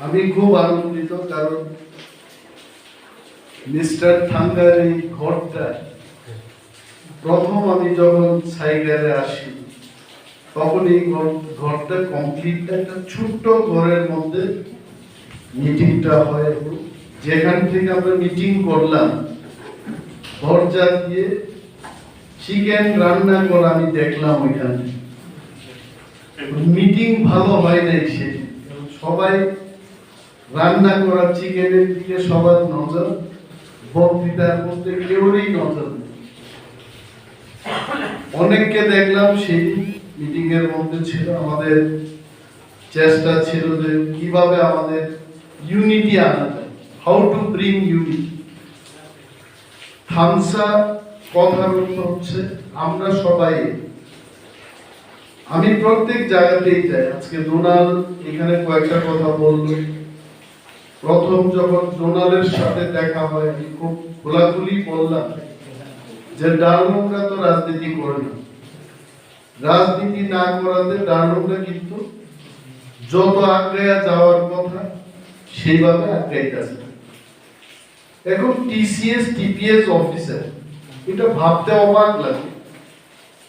আমি খুব আনন্দিত, কারণ মিস্টার থাঙ্গার এই ঘরটা প্রথম আমি যখন সাইকেলে আসি তখন এই ঘরটা কমপ্লিট একটা ছোট্ট ঘরের মধ্যে মিটিংটা হয়, যেখান থেকে আমরা মিটিং করলাম দরজা দিয়ে চিকেন রান্না করা আমি দেখলাম। ওইখানে মিটিং ভালো হয় নাই, সে সবাই রান্না করা চিকেনের দিকে সবার নজর, বক্তৃতার মধ্যে কেউরই নজর নেই। অনেককে দেখলাম সেই মিটিং এর মধ্যে ছিল। আমাদের চেষ্টা ছিল যে কিভাবে আমাদের ইউনিটি আনা যায়, হাউ টু ব্রিং ইউনিটি। থামসা কথার অর্থ হচ্ছে আমরা সবাই, আমি প্রত্যেক জায়গাতেই যাই। আজকে ডোনাল এখানে কয়েকটা কথা বলল। প্রথম যখন ডোনালের সাথে দেখা হয় আমি খুব খোলাখুলি বললাম যে ডারলুংরা তো রাজনীতি করে না, রাজনীতি না করাতে ডারলুংরা কিন্তু যত আগ্রায়া যাওয়ার কথা সেইভাবে আগ্রাইতেছে। এখন টিসিএস টিপিএস অফিসার, এটা ভাবতে অবাক লাগে।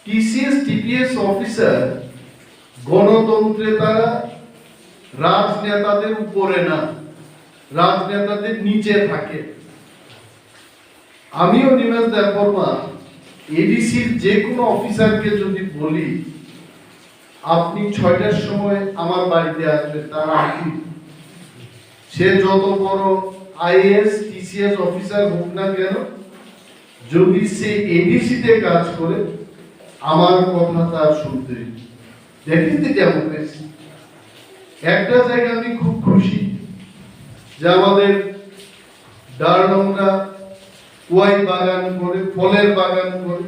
টিসিএস টিপিএস অফিসার গণতন্ত্রে তারা রাজনেতাদের উপরে না, রাজনেতাদের নিচে থাকে। আমিও নিমেষ দেববর্মা এডিসির যে কোনো অফিসারকে যদি বলি আপনি 6টার সময় আমার বাড়িতে আসবে, তার আগে সে যত বড় আইএস টিসিএস অফিসার হোক না কেন, যদি সে এডিসিতে কাজ করে আমার কথা তার শুনতে দেখেন। ডেমোক্রেসি একটা জায়গা আমি খুব খুশি যে আমাদের ডারলংরা কুয়াই বাগান করে, ফলের বাগান করে,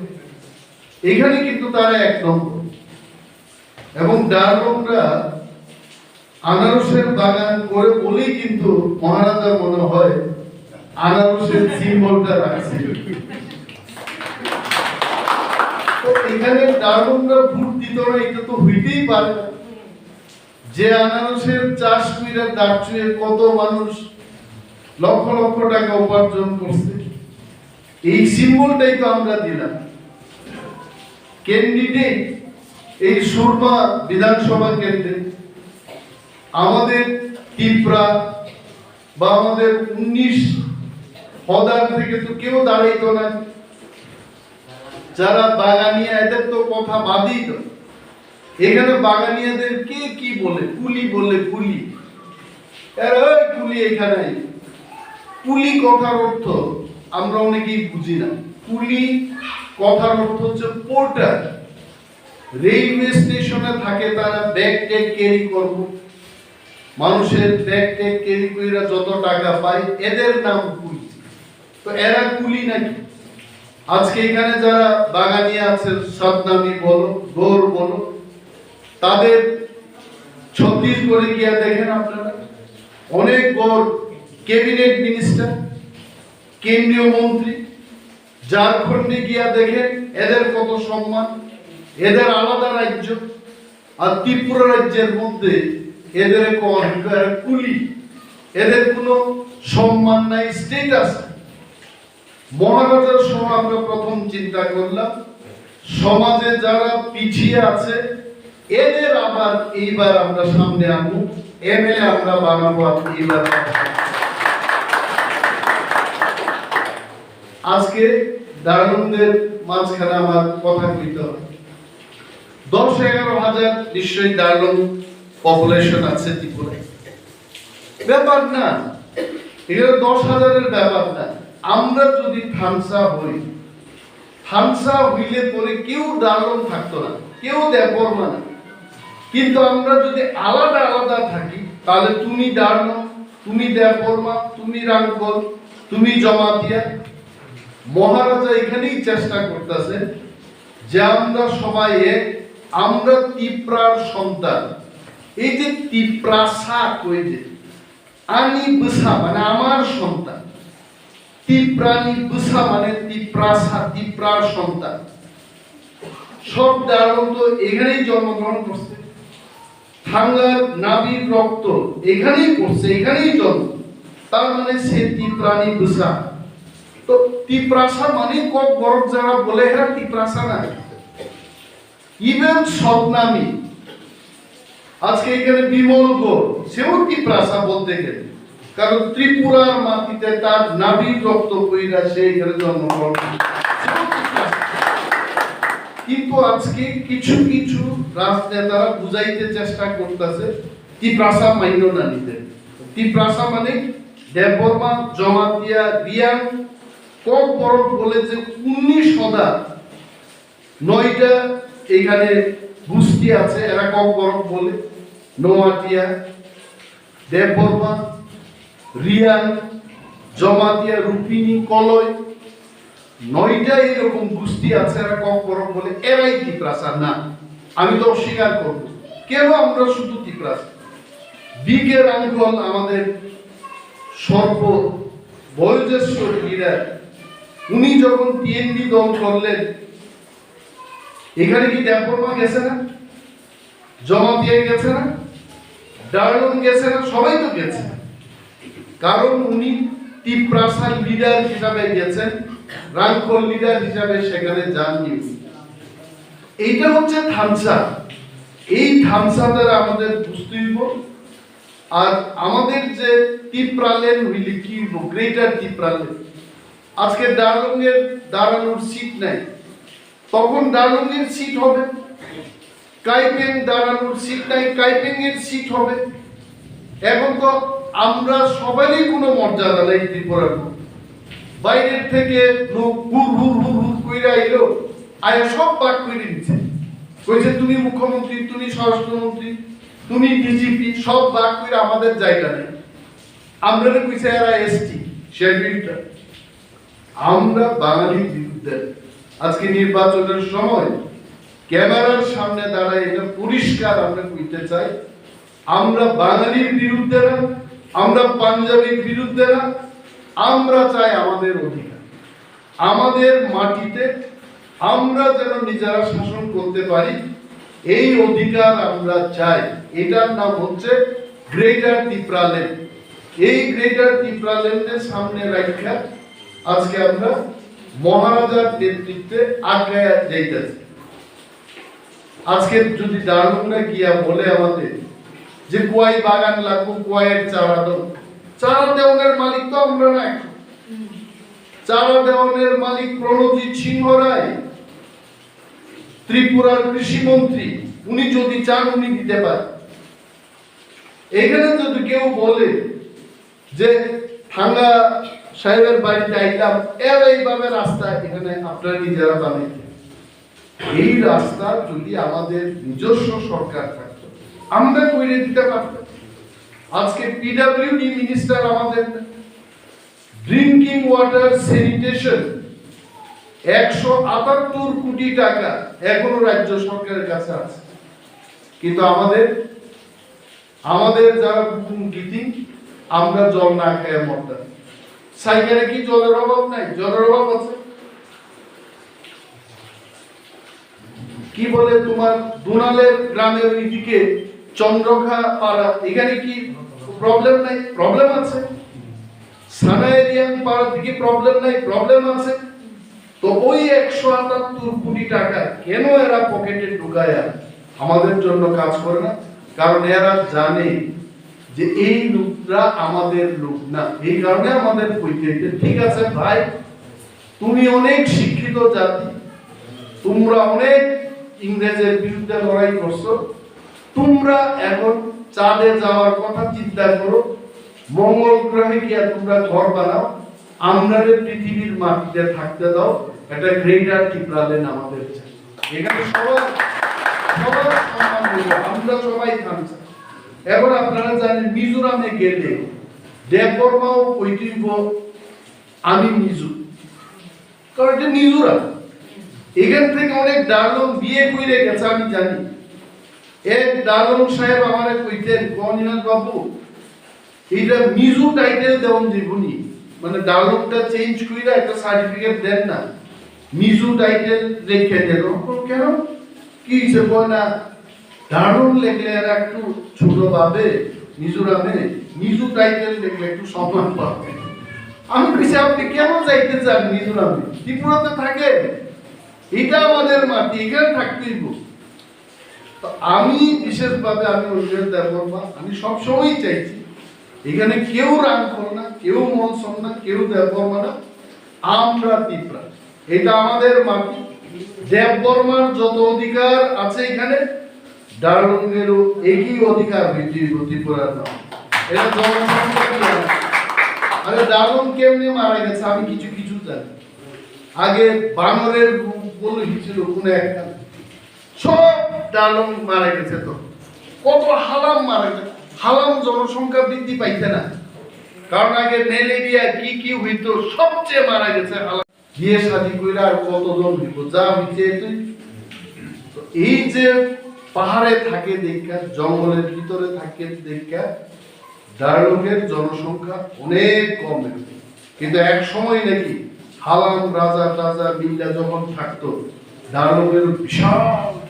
এখানে কিন্তু তারা এক নম্বর। এবং ডারলংরা আনারসের বাগান করে বলেই কিন্তু মহারাজা মনে হয় আনারসের সিম্বলটা রাখছে। তো এখানে ডারলংরা ভোট দিত না, এটা তো হইতেই পারে না। যে আনারসের চাষ করে দাঁড়িয়ে কত মানুষ লক্ষ লক্ষ টাকা উপার্জন করছে, এই সিম্বলটাই তো আমরা দিলাম। ক্যান্ডিডেট এই সুরমা বিধানসভা কেন্দ্রে আমাদের ত্রিপুরা বা আমাদের 19 হদার থেকে তো কেউ দাঁড়াইতো না। যারা বাগানিয়া, এদের তো কথা বাদই তো। এখানে বাগানিয়াদের কে কি বলে, কুলি বলে, কুলি। ওই কুলি এখানে, কুলি কথার অর্থ আমরা অনেকেই বুঝি না। কুলি কথার অর্থ হচ্ছে পোর্টার। রেলওয়ে স্টেশনে থাকে তারা, ব্যাগ ট্যাগ ক্যারি করবো, মানুষের ব্যাগ ট্যাগ ক্যারি কইরা যত টাকা পায়, এদের নাম কুলি। তো এরা কুলি নাকি? আজকে এখানে যারা বাগানিয়া আছে, সদনামি বলো, গৌর বলো, তাদের ছত্তিশগড়ে গিয়া দেখেন আপনারা অনেক গৌর ক্যাবিনেট মিনিস্টার, কেন্দ্রীয় মন্ত্রী। ঝাড়খণ্ডে গিয়া দেখেন এদের কত সম্মান, এদের আলাদা রাজ্য। আর ত্রিপুরা রাজ্যের মধ্যে এদের কুলি, এদের কোনো সম্মান নাই, স্ট্যাটাস। মহারাজার সময় আমরা প্রথম চিন্তা করলাম সমাজে যারা পিছিয়ে আছে এদের আবার এইবার আমরা সামনে আনবো, এমএলএ আমরা বানাবো। এইবার আজকে ডারলংদের মাঝখানে আমার কথা কইতে হবে। 10-11 হাজার নিশ্চয়ই ডারলং পপুলেশন আছে ত্রিপুরায়, ব্যাপার না, এগুলো 10,000-এর ব্যাপার না। আমরা যদি থামসা হই, থামসা হইলে পরে কেউ ডারলং থাকতো না, কেউ দেববর্মা না। কিন্তু আমরা যদি আলাদা আলাদা থাকি, তাহলে তুমি ডারলং, তুমি দেববর্মা, তুমি রাঙ্গল, তুমি জমাতিয়া। মহারাজা এখানেই চেষ্টা করতেছে যে আমরা সবাই এক, আমরা তিপ্রার সন্তান। এই যে তিপ্রাসা কই যে আনি বুসা মানে আমার সন্তান, তিপ্রানি বুসা মানে তিপ্রাসা, তিপ্রার সন্তান। সব ডারলং তো এখানেই জন্মগ্রহণ করছে। থাঙ্গার নাভির রক্ত এখানেই পড়ছে, এখানেই জন্ম, তার মানে সে তিপ্রানি বুসা। তো তিপ্রাসা মানে কক বরফ যারা বলে এরা তিপ্রাসা না, ইভেন সদনামি। আজকে এখানে বিমল গোর, সেও তিপ্রাসা বলতে গেলে, কারণ ত্রিপুরার মাটিতে তার নাভির রক্ত বইরা সে এখানে জন্মগ্রহণ। কিন্তু আজকে কিছু কিছু রাজনেতারা বুঝাইতে চেষ্টা করতেছে তিপ্রাসা মাইন্য না নিতে। তিপ্রাসা মানে দেববর্মা, জমাতিয়া, রিয়াং, কক বরফ বলে যে 19 সদা 9টা এখানে গোষ্ঠী আছে, এরা কক বরফ বলে। নোয়াটিয়া, দেববর্মা, রিয়াং, জমাতিয়া, রূপিনী, কলয়, 9টা এরকম গোষ্ঠী আছে, এরা কক বরফ বলে। এরাই তিপ্রাসা না, আমি তো অস্বীকার করব। কেন আমরা শুধু তিপ্রাসা? বিকে রাঙ্গল আমাদের সর্ব বয়োজ্যেষ্ঠ লিডার, উনি যখন টিএনডি দল করলেন, এখানে কি দেববর্মা গেছে না, জমাতিয়া গেছে না, ডার্লং গেছে না? সবাই তো গেছে, কারণ উনি তিপ্রাসার লিডার হিসাবে গেছেন, রাঙ্গল লিডার হিসাবে সেখানে যাননি। এইটা হচ্ছে থামসা। এই থামসা দ্বারা আমাদের বুঝতে হইব। আর আমাদের যে টিপ্রালেন্ড হইলে কি হইব, গ্রেটার টিপ্রালেন্ড। আজকে ডার্লং এর দাঁড়ানোর সিট নাই, তখন ডার্লং এর সিট হবে। কাইপেং দাঁড়ানোর সিট নাই, কাইপেং এর সিট হবে। এখন তো আমরা সবারই কোনো মর্যাদা নেই ত্রিপুরার। বাইরের থেকে লোক হুর হুর হুর হুর কইরা এলো, আয়া সব বাদ করে দিচ্ছে, কইছে তুমি মুখ্যমন্ত্রী, তুমি স্বরাষ্ট্রমন্ত্রী, তুমি ডিজিপি, সব বাদ করে আমাদের জায়গা নেই। আমরা কইছে এরা এসটি শেডিউলটা। আমরা বাঙালির বিরুদ্ধে আজকে নির্বাচনের সময় ক্যামেরার সামনে দাঁড়ায় এটা পরিষ্কার আমরা কইতে চাই, আমরা বাঙালির বিরুদ্ধে না, আমরা পাঞ্জাবির বিরুদ্ধে না। আমরা চাই আমাদের অধিকার, আমাদের মাটিতে আমরা যেন নিজেরা শাসন করতে পারি, এই অধিকার আমরা চাই। এটার নাম হচ্ছে গ্রেটার টিপ্রাল্যান্ড। এই গ্রেটার টিপ্রাল্যান্ডের সামনে রাখা আজকে আমরা মহারাজার নেতৃত্বে আগায় যাইতেছি। আজকে যদি ডার্লংরা গিয়া বলে আমাদের যে কুয়াই বাগান লাগবো, কুয়াইয়ের চারা দাও, চারা দেওয়ানের মালিক তো আমরা না। চারা দেওয়ানের মালিক প্রণজিৎ সিংহ রায়, ত্রিপুরার কৃষি মন্ত্রী। উনি যদি চান উনি দিতে পারেন। এখানে যদি কেউ বলে যে থাঙ্গা সাহেবের বাড়িতে আইলাম, এর এইভাবে রাস্তা এখানে আপনারা নিজেরা বানাইতে, এই রাস্তা যদি আমাদের নিজস্ব সরকার থাকতো আমরা করে দিতে পারতাম। আজকে পিডব্লিউডি মিনিস্টার আমাদের, ড্রিঙ্কিং ওয়াটার স্যানিটেশন 178 কোটি টাকা এখনো রাজ্য সরকারের কাছে আছে। কিন্তু আমাদের যারা গীতি, আমরা জল না খেয়ে মরতাম। সাইকেলে কি জলের অভাব নাই? জলের অভাব আছে। কি বলে তোমার দুনালের গ্রামের ওইদিকে চন্দ্রখা পাড়া, এখানে কি প্রবলেম নাই? প্রবলেম আছে। সানাইরিয়ান পাড়ার দিকে প্রবলেম নাই? প্রবলেম আছে। তো ওই 178 কোটি টাকা কেন এরা পকেটে ঢুকায়া আমাদের জন্য কাজ করে না? কারণ এরা জানে যে এই লোকরা আমাদের লোক না। এই কারণে আমাদের কইতে, ঠিক আছে ভাই, তুমি অনেক শিক্ষিত জাতি, তোমরা অনেক ইংরেজের বিরুদ্ধে লড়াই করছো, তোমরা এখন চাঁদে যাওয়ার কথা চিন্তা করো, মঙ্গল গ্রহে গিয়া তোমরা ঘর বানাও, আমরা পৃথিবীর মাটিতে থাকতে দাও। এটা গ্রেটার টিপ্রাল্যান্ড আমাদের চাই। এখানে সবার সম্মান হইল, আমরা সবাই থাকছি। এখন আপনারা জানেন মিজোরামে গেলে দেববর্মাও কইতিব আমি মিজো, কারণ এটা মিজোরাম। এখান থেকে অনেক ডার্লং বিয়ে কইরে গেছে আমি জানি। এক ডার্লং সাহেব আমারে কইতেন, কনিনাথ বাবু এটা মিজো টাইটেল দেওয়ান জীবনী, মানে ডার্লংটা চেঞ্জ কইরা একটা সার্টিফিকেট দেন না, মিজো টাইটেল রেখে দেন। কেন কি হইছে? কয় না দারুণ লেখলে এরা একটু ছোট পাবে, মিজোরামে মিজু টাইটেল লিখলে একটু সম্মান পাবে। আমি কইছি আপনি কেন যাইতে চান মিজোরামে? ত্রিপুরাতে থাকে, এটা আমাদের মাটি, এখানে থাকতেই। তো আমি বিশেষভাবে আমি অন্যের দেববর্মা, আমি সবসময় চাইছি এখানে কেউ রামফল না, কেউ মনসন না, কেউ দেববর্মা না, আমরা ত্রিপুরা, এটা আমাদের মাটি। দেববর্মার যত অধিকার আছে এখানে, ডারলুঙ্গেরও একই অধিকার হইতে ত্রিপুরার নাম। এটা জনসংখ্যা। আরে ডারলুং কেমনে মারা গেছে আমি কিছু কিছু জানি। আগে বানরের বলে হয়েছিল কোন একটা, সব ডারলুং মারা গেছে। তো কত হালাম মারা গেছে, হালাম জনসংখ্যা বৃদ্ধি পাইছে না, কারণ আগে ম্যালেরিয়া কি কি হইতো, সবচেয়ে মারা গেছে হালাম। বিয়ে শাদী কইরা আর কতজন হইব, যা হইছে তুই। এই যে পাহাড়ে থাকে দেখা, জঙ্গলের ভিতরে থাকে দেখা, ডারলুংয়ের জনসংখ্যা অনেক কম, কিন্তু এক সময় নাকি হালাম রাজা টাজা মিল্লা যখন থাকতো, ডারলুংয়ের বিশাল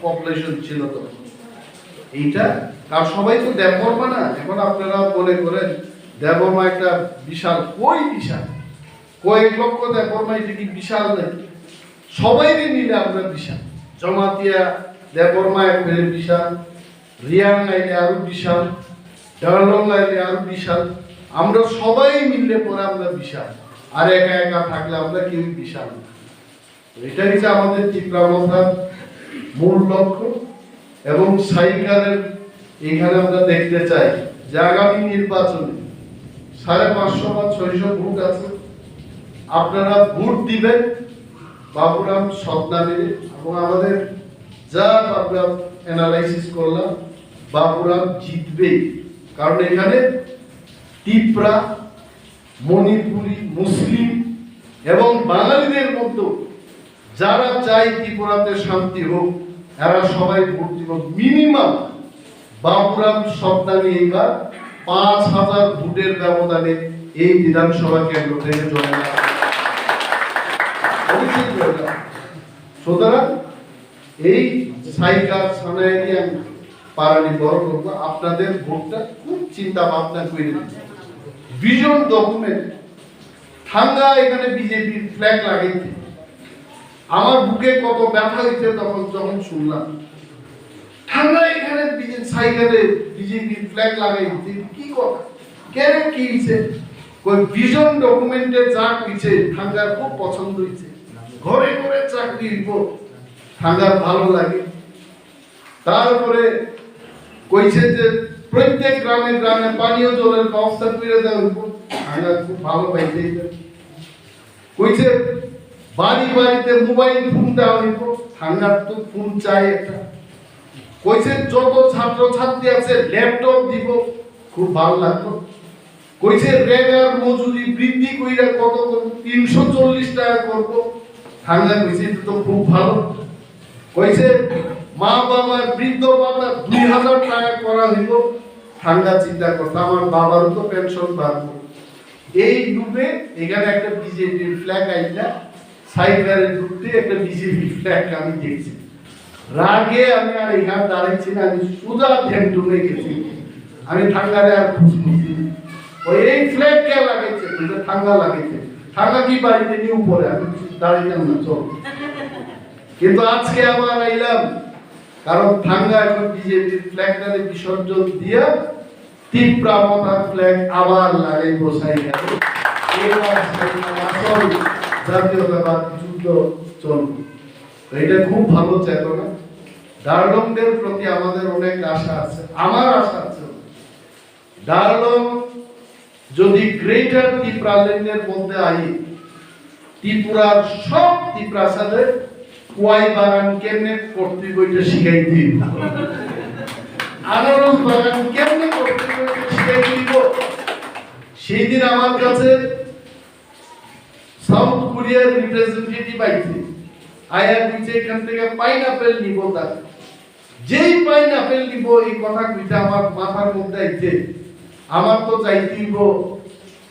পপুলেশন ছিল তখন। এইটা আর সবাই তো দেববর্মা না। এখন আপনারা মনে করেন দেববর্মা একটা বিশাল, কই বিশাল, কয়েক লক্ষ দেববর্মা, এটা কি বিশাল নাকি? সবাই মিলে আমরা বিশাল। জমাতিয়া দেববর্মা একবারে বিশাল, রিয়াং লাইনে আরো বিশাল, ডারলং লাইনে আরো বিশাল। আমরা সবাই মিললে পরে আমরা বিশাল, আর একা একা থাকলে আমরা কেউ বিশাল না। এটা হচ্ছে আমাদের টিপ্রামথার মূল লক্ষ্য। এবং সাইকারের এখানে আমরা দেখতে চাই যে আগামী নির্বাচনে 550 বা 600 ভোট আছে, আপনারা ভোট দিবেন বাবুরাম সদনামে। এবং আমাদের যা আমরা অ্যানালাইসিস করলাম, বাবুরাম জিতবে, কারণ এখানে ত্রিপুরা, মণিপুরি, মুসলিম এবং বাঙালিদের মধ্যে যারা চায় ত্রিপুরাতে শান্তি হোক, এরা সবাই ভোট দিব। মিনিমাম বাবুরাম সদনামে এইবার 5000 ভোটের ব্যবধানে এই বিধানসভা কেন্দ্র থেকে জয় লাভ। সুতরাং এই সাইকার সানাইয়া পারানি বড় করবো, আপনাদের ভোটটা খুব চিন্তা ভাবনা করে ভিশন ডকুমেন্ট ঠান্ডা এখানে বিজেপির ফ্ল্যাগ লাগাইতে আমার বুকে কত ব্যথা হইছে তখন যখন শুনলাম ঠান্ডা এখানে সাইকেলে বিজেপির ফ্ল্যাগ লাগাইতে। কি কথা, কেন কি হইছে? কই ভিশন ডকুমেন্টে যা কইছে ঠান্ডার খুব পছন্দ হইছে, ঘরে ঘরে চাকরি হইব, ঠান্ডার ভালো লাগে। তারপরে কইছে যে প্রত্যেক গ্রামে গ্রামে পানীয় জলের ব্যবস্থা করে দেওয়া হইব, ঠান্ডা খুব ভালো পাইছে। কইছে বাড়ি বাড়িতে মোবাইল ফোন দেওয়া হইব, ঠান্ডার তো ফোন চাই একটা। কইছে যত ছাত্র ছাত্রী আছে ল্যাপটপ দিব, খুব ভালো লাগতো। কইছে রেগার মজুরি বৃদ্ধি কইরা কত 340 টাকা করব, ঠান্ডা কইছে তো খুব ভালো। কইছে মা বাবার বৃদ্ধ ভাতা 2000 টাকা করা হইব, ঠান্ডা চিন্তা করতে আমার বাবারও তো পেনশন বাড়বো। এই ডুবে এখানে একটা বিজেপির ফ্ল্যাগ আইলা সাইবারের ডুবতে একটা বিজেপি ফ্ল্যাগ আমি দেখছি। রাগে আমি আর এখানে দাঁড়াইছি না, আমি সোজা ধ্যান ডুবে গেছি। আমি ঠান্ডারে আর খুঁজছি ওই এই ফ্ল্যাগ কে লাগাইছে, ঠান্ডা লাগাইছে, ঠান্ডা কি বাড়িতে নিয়ে উপরে আমি দাঁড়াইতাম না, চল। কিন্তু আজকে আবার আইলাম, কারণ ঠান্ডা এখন বিজেপির ফ্ল্যাগটারে বিসর্জন দিয়া তীব্রামতার ফ্ল্যাগ আবার লাগাই বসাই গেল। এবার আসল জাতীয়তাবাদ যুদ্ধ চলবে। এটা খুব ভালো চেতনা। ডারলংদের প্রতি আমাদের অনেক আশা আছে, আমার আশা আছে। ডারলং যদি গ্রেটার টিপ্রাল্যান্ডের মধ্যে আই, ত্রিপুরার সব ত্রিপ্রাসাদের কুয়াই বাগান কেমনে করতে বইটা শিখাই দিব, আনারস বাগান কেমনে করতে বইটা শিখাই দিব। সেই দিন আমার কাছে সাউথ কোরিয়ার রিপ্রেজেন্টেটিভ আইছে, আয়া কইছে এখান থেকে পাইনাপেল নিব। তার যেই পাইনাপেল নিব এই কথা কইছে আমার মাথার মধ্যে আইছে, আমার তো চাইতেইব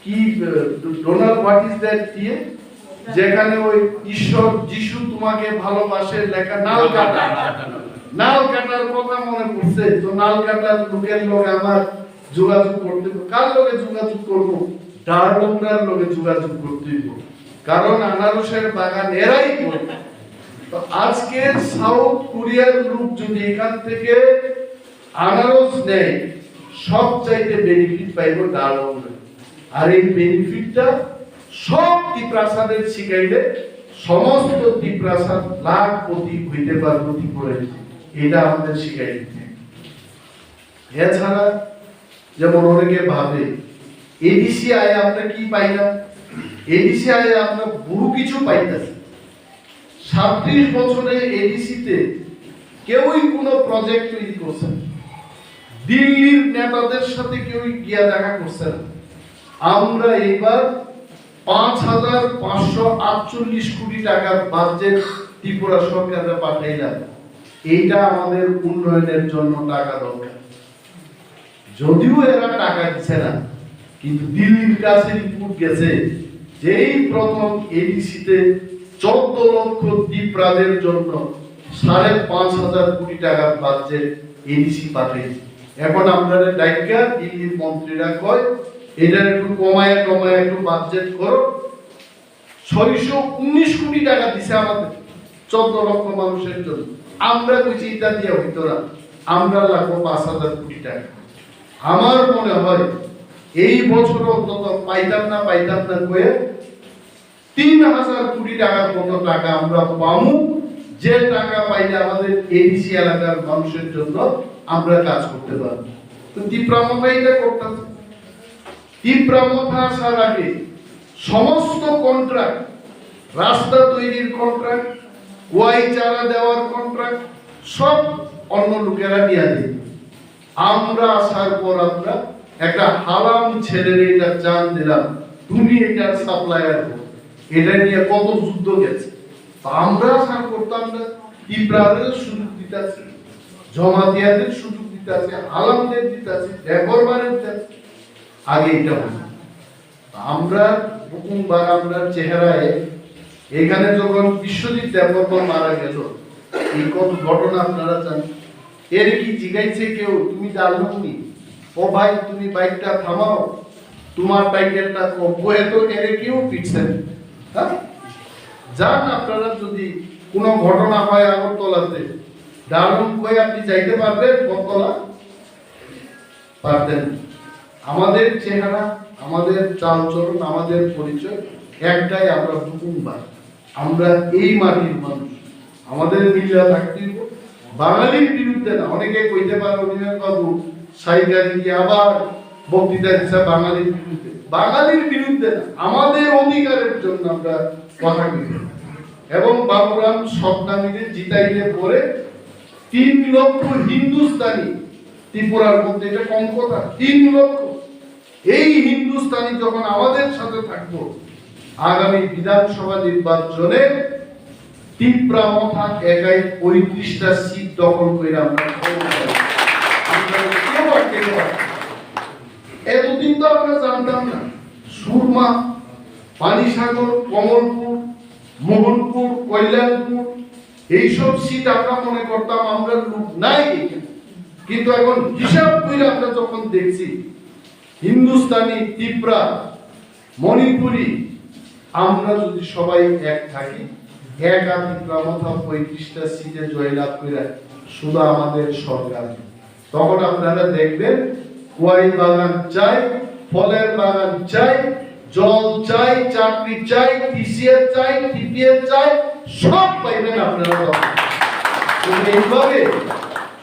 কি ডোনাল্ড হোয়াট ইজ দ্যাট দিয়ে, যেখানে ওই ঈশ্বর যিশু তোমাকে ভালোবাসে লেখা নাল কাটা, নাল কাটার কথা মনে পড়ছে, তো নাল কাটার লোকের লগে আমার যোগাযোগ করতে হবে। কার লগে যোগাযোগ করব? ডারলংরার লগে যোগাযোগ করতে হবে, কারণ আনারসের বাগান এরাই করে। তো আজকে সাউথ কোরিয়ার লোক যদি এখান থেকে আনারস নেয়, সব চাইতে বেনিফিট পাইব ডারলংরা। আর এই বেনিফিটটা সব টিপ্রাসাদের শিখাইলে সমস্ত টিপ্রাসাদ লাখপতি হইতে পারবো কি করে, এটা আমাদের শিখাই দিতে। এছাড়া যেমন অনেকে ভাবে এডিসি আয়ে আমরা কি পাই না, এডিসি আয়ে আমরা বহু কিছু পাইতেছি। 37 বছরে এডিসিতে কেউই কোনো প্রজেক্ট তৈরি করছে না, দিল্লির নেতাদের সাথে কেউই গিয়া দেখা করছে না। আমরা এবার 5,548 কোটি টাকার বাজেট ত্রিপুরা সরকারে পাঠাইলাম। এইটা আমাদের উন্নয়নের জন্য টাকা দরকার। যদিও এরা টাকা দিচ্ছে না, কিন্তু দিল্লির কাছে রিপোর্ট গেছে যে এই প্রথম এডিসিতে 14 লক্ষ ত্রিপ্রাদের জন্য 5,500 কোটি টাকার বাজেট এডিসি পাঠাইছে। এখন আমরা ডাইকা দিল্লির মন্ত্রীরা কয় এটা একটু কমায় একটু বাজেট করো। 619 কোটি টাকা দিছে আমাদের 14 লক্ষ মানুষের জন্য। আমরা কইছি এটা দিয়ে হইতো না, আমরা লাগবো 5,000 কোটি টাকা। আমার মনে হয় এই বছর অন্তত পাইতাম না কয়ে 3,000 কোটি টাকার মতো টাকা আমরা পাবো, যে টাকা পাইলে আমাদের এডিসি এলাকার মানুষের জন্য আমরা কাজ করতে পারবো। তো টিপ্রামথা এটা করতেছে। টিপ্রামথা আসার আগে সমস্ত কন্ট্রাক্ট, রাস্তা তৈরির কন্ট্রাক্ট, ওয়াই চারা দেওয়ার কন্ট্রাক্ট সব অন্য লোকেরা নিয়ে দেয়। আমরা আসার পর আমরা একটা হালাম ছেলের এটা চান দিলাম, তুমি এটার সাপ্লায়ার হো। এটা নিয়ে কত যুদ্ধ গেছে। আমরা আসার করতাম না, টিপ্রাদের সুযোগ দিতেছে, জমাতিয়াদের সুযোগ দিতেছে, হালামদের দিতেছে, দেবরবারের দিতেছে। আগে এটা হতো। আমরা প্রথমবার আমরা চেহারায় এখানে যখন বিশ্বজিৎ দেববর্মা মারা গেল, এই কত ঘটনা আপনারা জানেন। এর কি জিগাইছে কেউ তুমি ডালনি, ও ভাই তুমি বাইকটা থামাও, তোমার বাইকেরটা বয়ে তো এর কেউ পিটছেন। হ্যাঁ, যান আপনারা যদি কোনো ঘটনা হয় আগরতলাতে, ডালন কয়ে আপনি যাইতে পারবেন বটতলা? পারবেন। আমাদের চেহারা, আমাদের চালচলন, আমাদের পরিচয় একটাই, আমরা কুটুম্বার, আমরা এই মাটির মানুষ। আমাদের মিল্লা থাকতে বাঙালির বিরুদ্ধে না। অনেকে কইতে পারে অনিমেষ বাবু সাইকারি কি আবার বক্তৃতা দিচ্ছে বাঙালির বিরুদ্ধে। বাঙালির বিরুদ্ধে না, আমাদের অধিকারের জন্য আমরা কথা বলি। এবং বাবুরাম স্বপ্নামীকে জিতাইলে পরে 3 লক্ষ হিন্দুস্তানি ত্রিপুরার মধ্যে, এটা কম কথা, 3 লক্ষ। এই হিন্দুস্তানি যখন আমাদের সাথে থাকবো, আগামী বিধানসভা নির্বাচনে টিপ্রামথা একাই 35টা সিট দখল করে আমরা এতদিন তো আমরা জানতাম না। সুরমা, পানিসাগর, কমলপুর, মোহনপুর, কল্যাণপুর এইসব সিট আমরা মনে করতাম আমরা লোক নাই, কিন্তু এখন হিসাব করে আমরা যখন দেখছি হিন্দুস্তানি, ত্রিপুরা, মণিপুরি, আমরা যদি সবাই এক থাকি, এক ত্রিপ্রামথা 35টা সিটে জয়লাভ করে শুধু আমাদের সরকার, তখন আপনারা দেখবেন ওয়াই বাগান চাই, ফলের বাগান চাই, জল চাই, চাকরি চাই, টিসিএস চাই, টিপিএস চাই, সব পাইবেন আপনারা। এইভাবে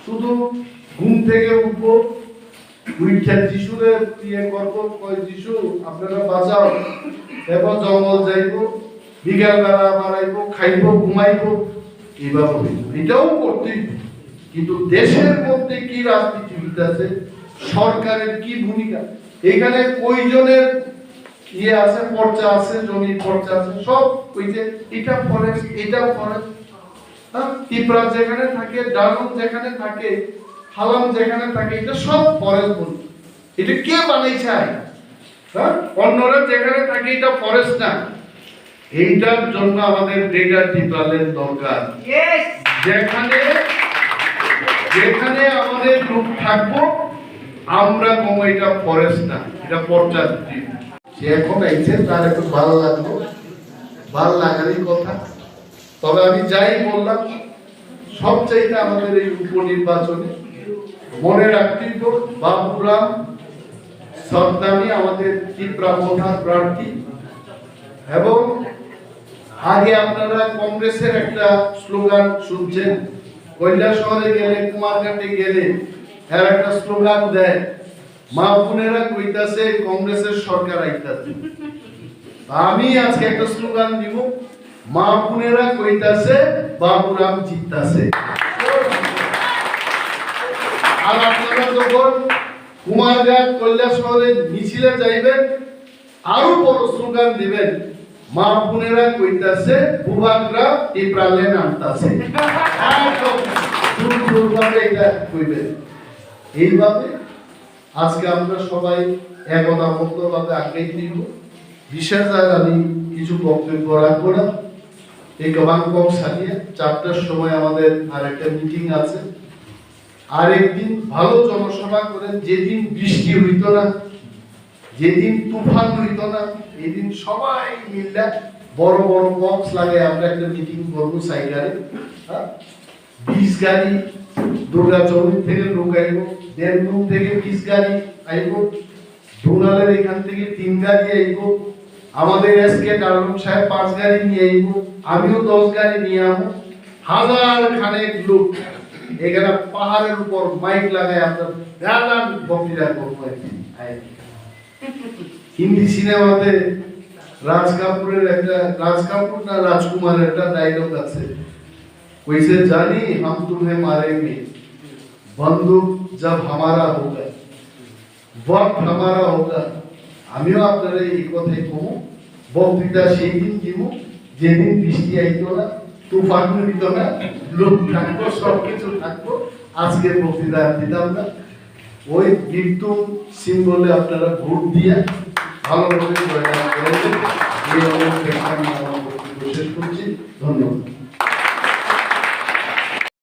শুধু ঘুম থেকে উঠবো, উইঠা যিশুরে প্রিয় করবো, কয় যিশু আপনারা বাঁচাও, এরপর জঙ্গল যাইবো, বিকাল বেলা বাড়াইবো, খাইবো, ঘুমাইবো, এইভাবে এটাও করতেই। কিন্তু দেশের মধ্যে কি রাজনীতি হইতেছে, সরকারের কি ভূমিকা, এখানে কয়জনের ইয়ে আছে, পর্চা আছে, জমির পর্চা আছে, সব ওই যে এটা ফরেস্ট, এটাও ফরেস্ট। হ্যাঁ, ত্রিপুরা যেখানে থাকে, ডালং যেখানে থাকে, হালাম যেখানে থাকে, এটা সব ফরেস্ট বলি। এটা কে বানাইছে? হ্যাঁ, অন্যরা যেখানে থাকে এটা ফরেস্ট না। এইটার জন্য আমাদের গ্রেটার টিপ্রাল্যান্ড দরকার, যেখানে যেখানে আমাদের লোক থাকবো আমরা কম, এটা ফরেস্ট না, এটা পর্যাপ্ত। সে এখন আইছে, তার একটু ভালো লাগলো, ভালো লাগারই কথা। তবে আমি যাই বললাম, সবচাইতে আমাদের এই উপনির্বাচনে মনে রাখতেই তো বাবুরাম সরদামি আমাদের ত্রিপুরা প্রধান প্রার্থী। এবং আগে আপনারা কংগ্রেসের একটা স্লোগান শুনছেন, কৈলাসহরে গেলে, কুমারঘাটে গেলে এর একটা স্লোগান দেয়, মা বোনেরা কইতাছে কংগ্রেসের সরকার আইতাছে। আমি আজকে একটা স্লোগান দিব, মা বোনেরা কইতাছে বাবুরাম জিততাছে। আর আপনারা যখন কুমারঘাট কৈলাসহরে মিছিলে যাইবেন, আরো বড় স্লোগান দিবেন, মা বোনেরা কইতাছে বুবাকরা টিপ্রাল্যান্ড আনতাছে। এটা কইবেন। এইভাবে আজকে আমরা সবাই একতাবদ্ধভাবে আগেই দিব। বিশেষ আমি কিছু বক্তব্য রাখবো না, এই গবাংকক সারিয়ে 4টার সময় আমাদের আরেকটা মিটিং আছে। আরেকদিন ভালো জনসভা করেন, যেদিন বৃষ্টি হইতো না, যেদিন তুফান হইতো না, এদিন সবাই মিলে বড় বড় বক্স লাগে আমরা একটা মিটিং করবো। সাইগারে 20 গাড়ি দুর্গাচৌরি থেকে লোক আইব, দেড়দুম থেকে 20 গাড়ি আইব, ডোনালের এখান থেকে 3 গাড়ি আইব, আমাদের এসকে কারণ সাহেব 5 গাড়ি নিয়ে আইব, আমিও 10 গাড়ি নিয়ে আসবো। হাজার খানেক লোক এখানে পাহাড়ের উপর মাইক লাগায় আমরা গান বক্তৃতা করবো। হিন্দি সিনেমাতে রাজ কাপুরের একটা, রাজ কাপুর না রাজকুমারের একটা ডায়লগ আছে, কইছে জানি हम तुम्हें मारेंगे बंदूक जब हमारा होगा वक्त हमारा होगा। আমিও আপনারা এই কথাই কমু, বক্তৃতা সেই দিন দিব যেদিন বৃষ্টি আইতো না, তুফান হইতো না, লোক থাকবো, সবকিছু থাকবো। আজকে বক্তৃতা দিতাম না। ওই মৃত্যু সিম্বলে আপনারা ভোট দিয়ে ভালোভাবে জয়লাভ করেছেন।